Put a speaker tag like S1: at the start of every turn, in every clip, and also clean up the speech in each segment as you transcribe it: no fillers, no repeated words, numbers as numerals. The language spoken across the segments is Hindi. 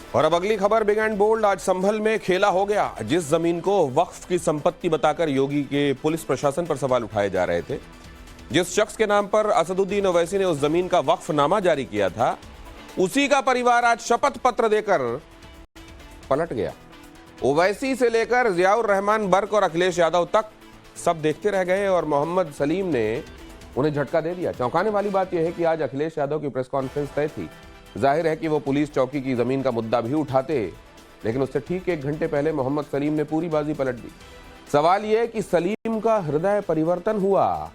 S1: और अब अगली खबर बिग एंड बोल्ड। आज संभल में खेला हो गया। जिस जमीन को वक्फ की संपत्ति बताकर योगी के पुलिस प्रशासन पर सवाल उठाए जा रहे थे, जिस शख्स के नाम पर असदुद्दीन ओवैसी ने उस जमीन का वक्फनामा जारी किया था, उसी का परिवार आज शपथ पत्र देकर पलट गया। ओवैसी से लेकर जियाउर रहमान बर्क और अखिलेश यादव तक सब देखते रह गए और मोहम्मद सलीम ने उन्हें झटका दे दिया। चौंकाने वाली बात यह है कि आज अखिलेश यादव की प्रेस कॉन्फ्रेंस तय थी। जाहिर है कि वो पुलिस चौकी की जमीन का मुद्दा भी उठाते, लेकिन उससे ठीक 1 घंटे पहले मोहम्मद सलीम ने पूरी बाजी पलट दी। सवाल यह है कि सलीम का हृदय परिवर्तन हुआ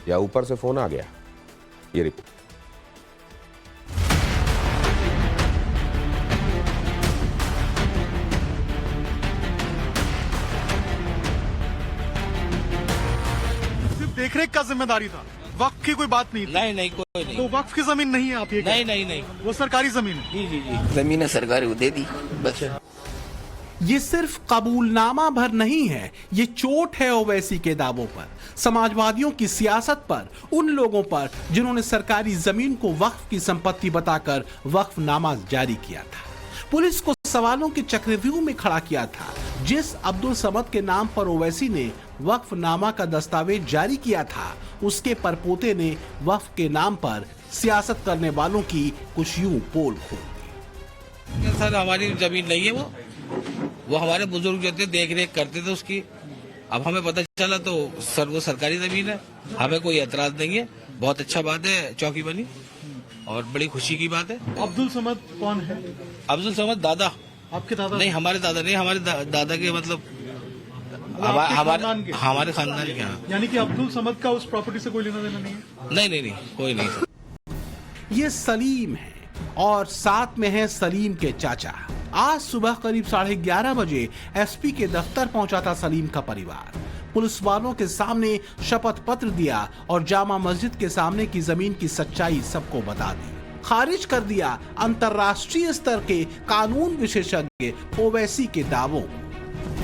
S1: या ऊपर से फोन आ गया। ये रिपोर्ट।
S2: सिर्फ देखरेख का जिम्मेदारी था, वक्फ की कोई बात नहीं थी।
S3: नहीं कोई नहीं।
S2: तो वक्फ की जमीन नहीं है आप ये
S3: नहीं
S2: वो सरकारी जमीन है।
S3: जी
S4: जमीन है सरकारी, वो दे दी बस।
S5: ये सिर्फ कबूलनामा भर नहीं है, ये चोट है ओवैसी के दावों पर, समाजवादियों की सियासत पर, उन लोगों पर जिन्होंने सरकारी जमीन को वक्फ की संपत्ति बताकर वक्फनामा जारी किया था। पुलिस को सवालों के चक्रव्यूह में खड़ा किया था। जिस अब्दुल समद के नाम पर ओवैसी ने वक्फनामा का दस्तावेज जारी किया था, उसके परपोते ने वक्फ के नाम पर सियासत करने वालों की कुछ यूं पोल खोल दी।
S3: सर, हमारी जमीन नहीं है, वो हमारे बुजुर्ग जो थे देख रेख करते थे उसकी। अब हमें पता चला तो सर वो सरकारी जमीन है, हमें कोई एतराज नहीं है। बहुत अच्छा बात है, चौकी बनी और बड़ी खुशी की बात है।
S2: अब्दुल समद कौन है?
S3: अब्दुल समद दादा।
S2: आपके दादा?
S3: नहीं, हमारे दादा नहीं, हमारे दादा के मतलब हमारे खानदान के। यहाँ
S2: यानी कि अब्दुल समद का उस प्रॉपर्टी से कोई लेना देना नहीं है?
S3: नहीं कोई नहीं सर।
S5: ये सलीम है और साथ में है सलीम के चाचा। आज सुबह करीब 11:30 बजे एसपी के दफ्तर पहुंचा था सलीम का परिवार। पुलिस वालों के सामने शपथ पत्र दिया और जामा मस्जिद के सामने की जमीन की सच्चाई सबको बता दी। खारिज कर दिया अंतर्राष्ट्रीय स्तर के कानून विशेषज्ञ ओवैसी के दावों।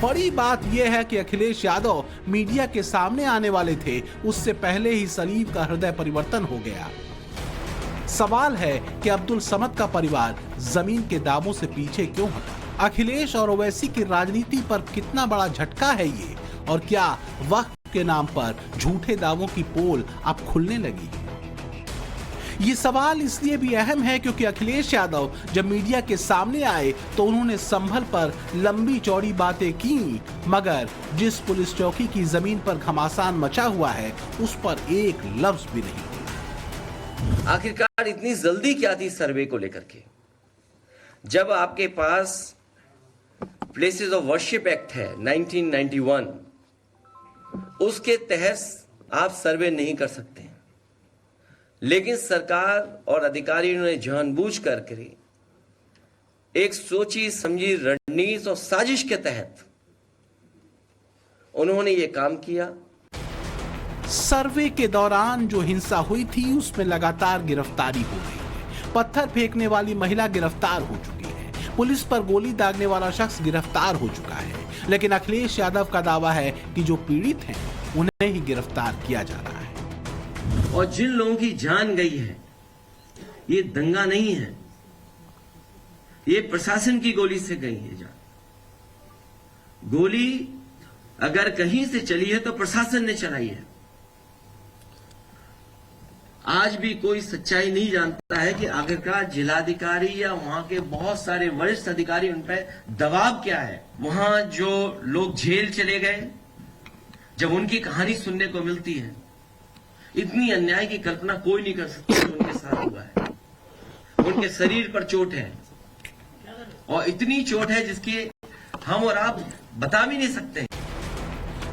S5: बड़ी बात यह है कि अखिलेश यादव मीडिया के सामने आने वाले थे, उससे पहले ही सलीम का हृदय परिवर्तन हो गया। सवाल है कि अब्दुल समद का परिवार जमीन के दावों से पीछे क्यों हटा? अखिलेश और ओवैसी की राजनीति पर कितना बड़ा झटका है ये, और क्या वक्फ के नाम पर झूठे दावों की पोल अब खुलने लगी? ये सवाल इसलिए भी अहम है क्योंकि अखिलेश यादव जब मीडिया के सामने आए तो उन्होंने संभल पर लंबी चौड़ी बातें की, मगर जिस पुलिस चौकी की जमीन पर घमासान मचा हुआ है उस पर एक लफ्ज भी नहीं।
S4: आखिरकार इतनी जल्दी क्या थी सर्वे को लेकर के? जब आपके पास प्लेसेस ऑफ वर्शिप एक्ट है 1991, उसके तहत आप सर्वे नहीं कर सकते, लेकिन सरकार और अधिकारियों ने जानबूझ करके एक सोची समझी रणनीति और साजिश के तहत उन्होंने ये काम किया।
S5: सर्वे के दौरान जो हिंसा हुई थी उसमें लगातार गिरफ्तारी हो रही है। पत्थर फेंकने वाली महिला गिरफ्तार हो चुकी है, पुलिस पर गोली दागने वाला शख्स गिरफ्तार हो चुका है, लेकिन अखिलेश यादव का दावा है कि जो पीड़ित हैं उन्हें ही गिरफ्तार किया जा रहा है।
S4: और जिन लोगों की जान गई है, ये दंगा नहीं है, ये प्रशासन की गोली से गई है जान। गोली अगर कहीं से चली है तो प्रशासन ने चलाई है। आज भी कोई सच्चाई नहीं जानता है कि आखिरकार जिलाधिकारी या वहां के बहुत सारे वरिष्ठ अधिकारी उन पर दबाव क्या है। वहां जो लोग जेल चले गए, जब उनकी कहानी सुनने को मिलती है, इतनी अन्याय की कल्पना कोई नहीं कर सकता जो उनके साथ हुआ है। उनके शरीर पर चोट है और इतनी चोट है जिसकी हम और आप बता भी नहीं सकते।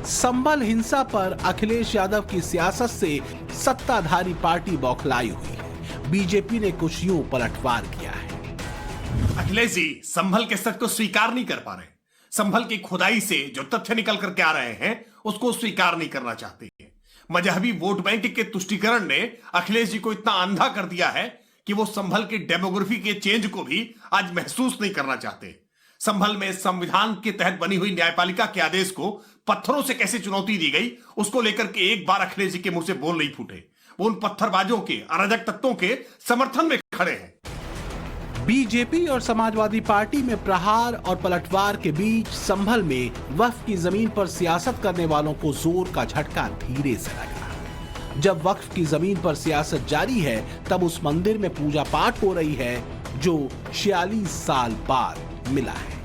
S5: संभल हिंसा पर अखिलेश यादव की सियासत से सत्ताधारी पार्टी बौखलाई हुई है। बीजेपी ने कुछ यूं पलटवार किया है।
S6: अखिलेश जी संभल के सच को स्वीकार नहीं कर पा रहे। संभल की खुदाई से जो तथ्य निकल करके आ रहे हैं उसको स्वीकार नहीं करना चाहते। मजहबी वोट बैंक के तुष्टीकरण ने अखिलेश जी को इतना अंधा कर दिया है कि वो संभल की डेमोग्राफी के चेंज को भी आज महसूस नहीं करना चाहते। संभल में संविधान के तहत बनी हुई न्यायपालिका के आदेश को पत्थरों से कैसे चुनौती दी गई, उसको लेकर के एक बार अखिलेश जी के मुंह से बोल नहीं फूटे। वो उन पत्थरबाजों के, अराजक तत्वों के समर्थन में खड़े हैं।
S5: बीजेपी और समाजवादी पार्टी में प्रहार और पलटवार के बीच संभल में वक्फ की जमीन पर सियासत करने वालों को जोर का झटका धीरे से लगा। जब वक्फ की जमीन पर सियासत जारी है, तब उस मंदिर में पूजा पाठ हो रही है जो 46 साल बाद मिला है।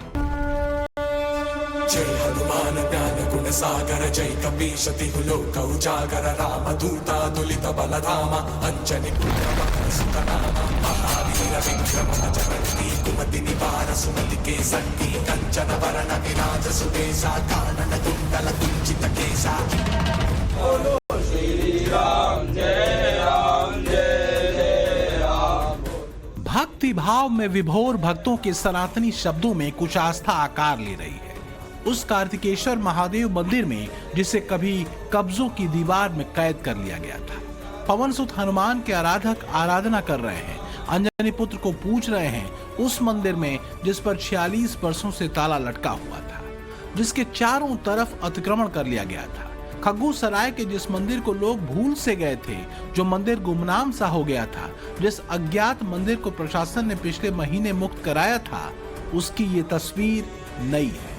S7: जय हनुमान ज्ञान गुण सागर जय कपीश तिहु लोक उजागर राम दूता दुलित बल धामा अंजनी पुत्र मकर सुत नामा महावीर विक्रम भजरंती कुमति निवार सुमति के संगी कंचन वरण विराज सुबेसा कानन कुंडल कुंचित केसा। बोलो श्री राम जय राम जय जय राम।
S5: भक्ति भाव में विभोर भक्तों के सनातनी शब्दों में कुछ आस्था आकार ले रही है। उस कार्तिकेश्वर महादेव मंदिर में जिसे कभी कब्जों की दीवार में कैद कर लिया गया था, पवन सुत हनुमान के आराधक आराधना कर रहे हैं, अंजनी पुत्र को पूज रहे हैं। उस मंदिर में जिस पर 46 वर्षों से ताला लटका हुआ था, जिसके चारों तरफ अतिक्रमण कर लिया गया था, खग्गू सराय के जिस मंदिर को लोग भूल से गए थे, जो मंदिर गुमनाम सा हो गया था, जिस अज्ञात मंदिर को प्रशासन ने पिछले महीने मुक्त कराया था, उसकी ये तस्वीर नई है।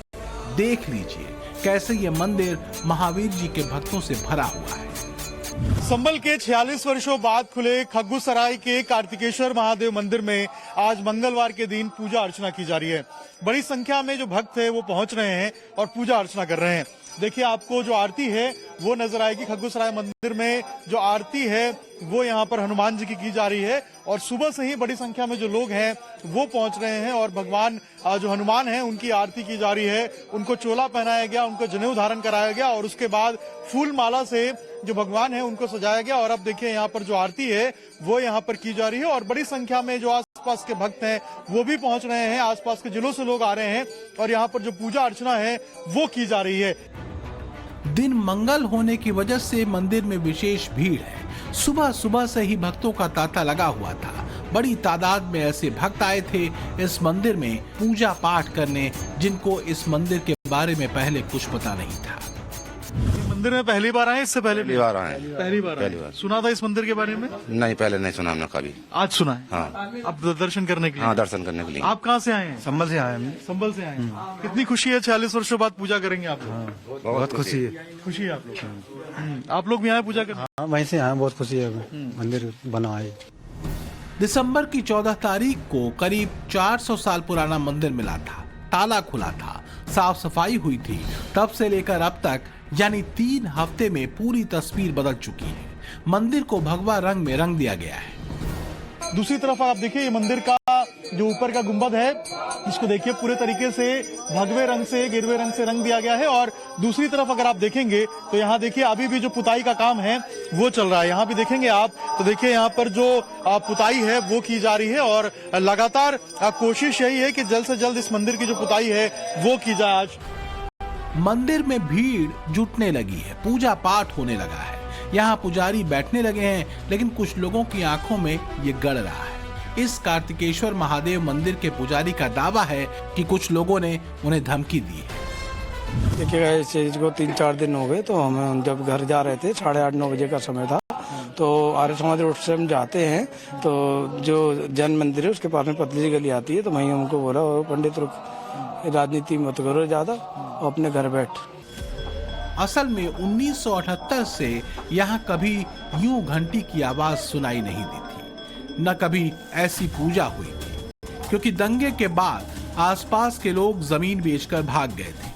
S5: देख लीजिए कैसे ये मंदिर महावीर जी के भक्तों से भरा हुआ है।
S2: संभल के 46 वर्षों बाद खुले खग्गू सराय के कार्तिकेश्वर महादेव मंदिर में आज मंगलवार के दिन पूजा अर्चना की जा रही है। बड़ी संख्या में जो भक्त है वो पहुंच रहे हैं और पूजा अर्चना कर रहे हैं। देखिए, आपको जो आरती है वो नजर आएगी। खग्गू सराय मंदिर में जो आरती है वो यहाँ पर हनुमान जी की जा रही है और सुबह से ही बड़ी संख्या में जो लोग हैं वो पहुंच रहे हैं और भगवान जो हनुमान है उनकी आरती की जा रही है। उनको चोला पहनाया गया, उनको जनेऊ धारण कराया गया और उसके बाद फूल माला से जो भगवान है उनको सजाया गया। और अब देखिए, यहाँ पर जो आरती है वो यहाँ पर की जा रही है और बड़ी संख्या में जो आसपास के भक्त हैं वो भी पहुंच रहे हैं। आसपास के जिलों से लोग आ रहे हैं और यहाँ पर जो पूजा अर्चना है वो की जा रही है।
S5: दिन मंगल होने की वजह से मंदिर में विशेष भीड़ है। सुबह सुबह से ही भक्तों का तांता लगा हुआ था। बड़ी तादाद में ऐसे भक्त आए थे इस मंदिर में पूजा पाठ करने, जिनको इस मंदिर के बारे में पहले कुछ पता नहीं था।
S2: मंदिर में पहली बार आए, इससे पहले
S8: पहली बार आए।
S2: पहली बार सुना था इस मंदिर के बारे में?
S8: नहीं, पहले नहीं सुना हमने कभी।
S2: आज सुना है?
S8: हाँ।
S2: अब दर्शन करने के लिए?
S8: हाँ, दर्शन करने के लिए।
S2: आप कहाँ से आए हैं?
S9: संभल से आए हैं।
S2: संभल से आए हैं। कितनी खुशी है 46 वर्षों बाद पूजा करेंगे आप लोग?
S9: बहुत खुशी है।
S2: खुशी है आप लोग? आप लोग भी आए पूजा करने?
S9: हाँ, वहीं से आए, बहुत खुशी है। मंदिर बना है।
S5: दिसंबर की 14 तारीख को करीब 400 साल पुराना मंदिर मिला था। ताला खुला था, साफ सफाई हुई थी। तब से लेकर अब तक यानी 3 हफ्ते में पूरी तस्वीर बदल चुकी है। मंदिर को भगवा रंग में रंग दिया गया है।
S2: दूसरी तरफ आप देखिए, ये मंदिर का जो ऊपर का गुंबद है इसको देखिए पूरे तरीके से भगवे रंग से, गिरवे रंग से रंग दिया गया है। और दूसरी तरफ अगर आप देखेंगे तो यहाँ देखिए अभी भी जो पुताई का काम है वो चल रहा है। यहाँ भी देखेंगे आप तो देखिए यहाँ पर जो पुताई है वो की जा रही है और लगातार कोशिश यही है कि जल्द से जल्द इस मंदिर की जो पुताई है वो की जाए। आज
S5: मंदिर में भीड़ जुटने लगी है, पूजा पाठ होने लगा है। यहाँ पुजारी बैठने लगे हैं, लेकिन कुछ लोगों की आंखों में ये गड़ रहा है। इस कार्तिकेश्वर महादेव मंदिर के पुजारी का दावा है कि कुछ लोगों ने उन्हें धमकी दी है।
S9: देखिएगा, इस चीज को 3-4 दिन हो गए। तो हम जब घर जा रहे थे, 8:30-9 बजे का समय था, तो आर्य समाज रोड से हम जाते हैं तो जो जैन मंदिर है उसके पास में पतली सी गली आती है। तो वहीं हमको बोला, पंडित रुक, राजनीति मत करो ज्यादा, अपने घर बैठ।
S5: असल में 1978 से यहाँ कभी यूं घंटी की आवाज सुनाई नहीं दी थी, न कभी ऐसी पूजा हुई थी, क्योंकि दंगे के बाद आसपास के लोग जमीन बेचकर भाग गए थे।